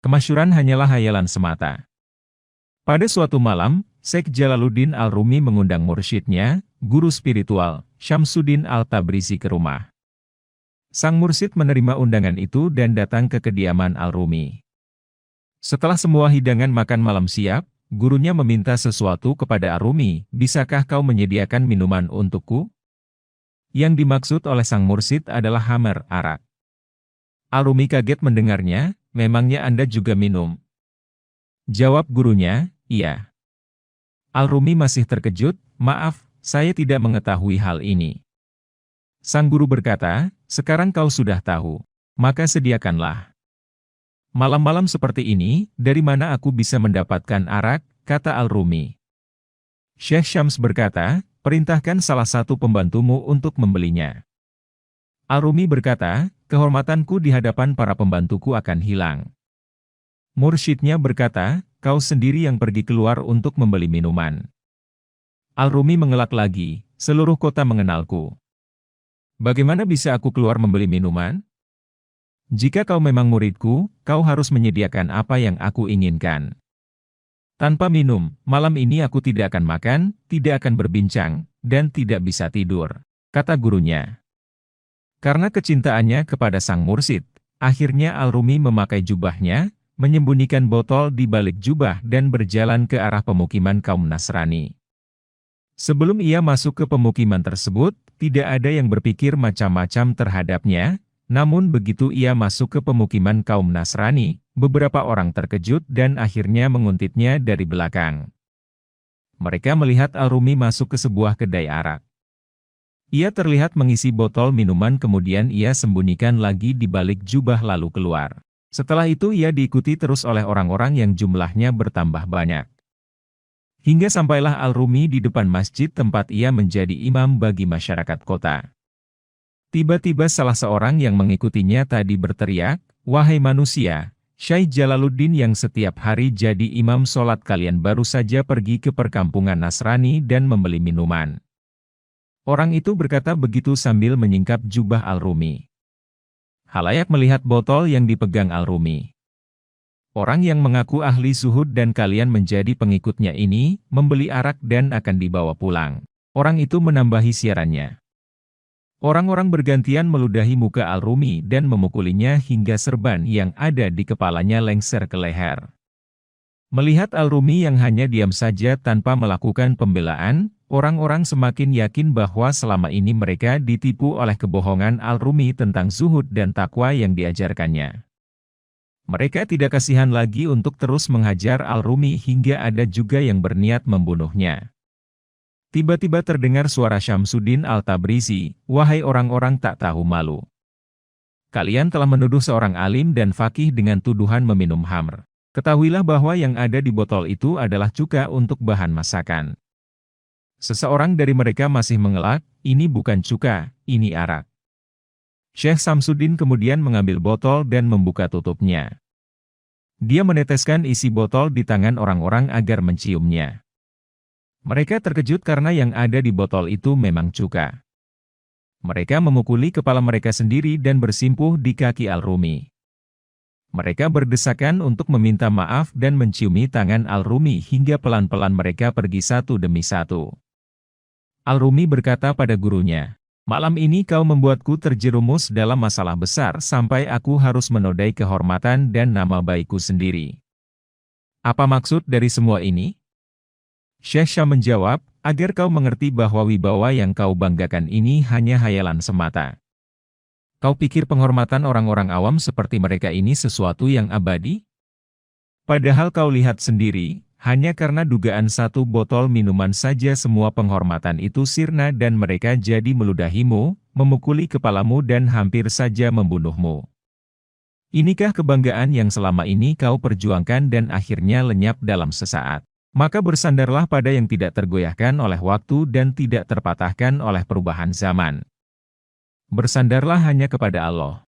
Kemasyhuran hanyalah hayalan semata. Pada suatu malam, Syekh Jalaluddin Al-Rumi mengundang mursyidnya, guru spiritual, Syamsuddin Al-Tabrizi ke rumah. Sang mursyid menerima undangan itu dan datang ke kediaman Al-Rumi. Setelah semua hidangan makan malam siap, gurunya meminta sesuatu kepada Al-Rumi, "Bisakah kau menyediakan minuman untukku?" Yang dimaksud oleh sang mursyid adalah khamar, arak. Al-Rumi kaget mendengarnya, "Memangnya Anda juga minum?" Jawab gurunya, "Iya." Al-Rumi masih terkejut, "Maaf, saya tidak mengetahui hal ini." Sang guru berkata, "Sekarang kau sudah tahu, maka sediakanlah." "Malam-malam seperti ini, dari mana aku bisa mendapatkan arak?" kata Al-Rumi. Syekh Syams berkata, "Perintahkan salah satu pembantumu untuk membelinya." Al-Rumi berkata, "Kehormatanku di hadapan para pembantuku akan hilang." Mursyidnya berkata, "Kau sendiri yang pergi keluar untuk membeli minuman." Al-Rumi mengelak lagi, "Seluruh kota mengenalku. Bagaimana bisa aku keluar membeli minuman? Jika kau memang muridku, kau harus menyediakan apa yang aku inginkan. Tanpa minum, malam ini aku tidak akan makan, tidak akan berbincang, dan tidak bisa tidur," kata gurunya. Karena kecintaannya kepada sang mursyid, akhirnya Al-Rumi memakai jubahnya, menyembunyikan botol di balik jubah dan berjalan ke arah pemukiman kaum Nasrani. Sebelum ia masuk ke pemukiman tersebut, tidak ada yang berpikir macam-macam terhadapnya, namun begitu ia masuk ke pemukiman kaum Nasrani, beberapa orang terkejut dan akhirnya menguntitnya dari belakang. Mereka melihat Al-Rumi masuk ke sebuah kedai arak. Ia terlihat mengisi botol minuman kemudian ia sembunyikan lagi di balik jubah lalu keluar. Setelah itu ia diikuti terus oleh orang-orang yang jumlahnya bertambah banyak. Hingga sampailah Al-Rumi di depan masjid tempat ia menjadi imam bagi masyarakat kota. Tiba-tiba salah seorang yang mengikutinya tadi berteriak, "Wahai manusia, Syekh Jalaluddin yang setiap hari jadi imam sholat kalian baru saja pergi ke perkampungan Nasrani dan membeli minuman." Orang itu berkata begitu sambil menyingkap jubah Al-Rumi. Khalayak melihat botol yang dipegang Al-Rumi. Orang yang mengaku ahli zuhud dan kalian menjadi pengikutnya ini, membeli arak dan akan dibawa pulang. Orang itu menambahi siarannya. Orang-orang bergantian meludahi muka Al-Rumi dan memukulinya hingga serban yang ada di kepalanya lengser ke leher. Melihat Al-Rumi yang hanya diam saja tanpa melakukan pembelaan, orang-orang semakin yakin bahwa selama ini mereka ditipu oleh kebohongan Al-Rumi tentang zuhud dan takwa yang diajarkannya. Mereka tidak kasihan lagi untuk terus menghajar Al-Rumi hingga ada juga yang berniat membunuhnya. Tiba-tiba terdengar suara Syamsuddin Al-Tabrizi, "Wahai orang-orang tak tahu malu. Kalian telah menuduh seorang alim dan faqih dengan tuduhan meminum khamr. Ketahuilah bahwa yang ada di botol itu adalah cuka untuk bahan masakan." Seseorang dari mereka masih mengelak, "Ini bukan cuka, ini arak." Syekh Syamsuddin kemudian mengambil botol dan membuka tutupnya. Dia meneteskan isi botol di tangan orang-orang agar menciumnya. Mereka terkejut karena yang ada di botol itu memang cuka. Mereka memukuli kepala mereka sendiri dan bersimpuh di kaki Al-Rumi. Mereka berdesakan untuk meminta maaf dan menciumi tangan Al-Rumi hingga pelan-pelan mereka pergi satu demi satu. Al-Rumi berkata pada gurunya, "Malam ini kau membuatku terjerumus dalam masalah besar sampai aku harus menodai kehormatan dan nama baikku sendiri. Apa maksud dari semua ini?" Syekh Syam menjawab, "Agar kau mengerti bahwa wibawa yang kau banggakan ini hanya hayalan semata. Kau pikir penghormatan orang-orang awam seperti mereka ini sesuatu yang abadi? Padahal kau lihat sendiri, hanya karena dugaan satu botol minuman saja semua penghormatan itu sirna dan mereka jadi meludahimu, memukuli kepalamu dan hampir saja membunuhmu. Inikah kebanggaan yang selama ini kau perjuangkan dan akhirnya lenyap dalam sesaat? Maka bersandarlah pada yang tidak tergoyahkan oleh waktu dan tidak terpatahkan oleh perubahan zaman. Bersandarlah hanya kepada Allah."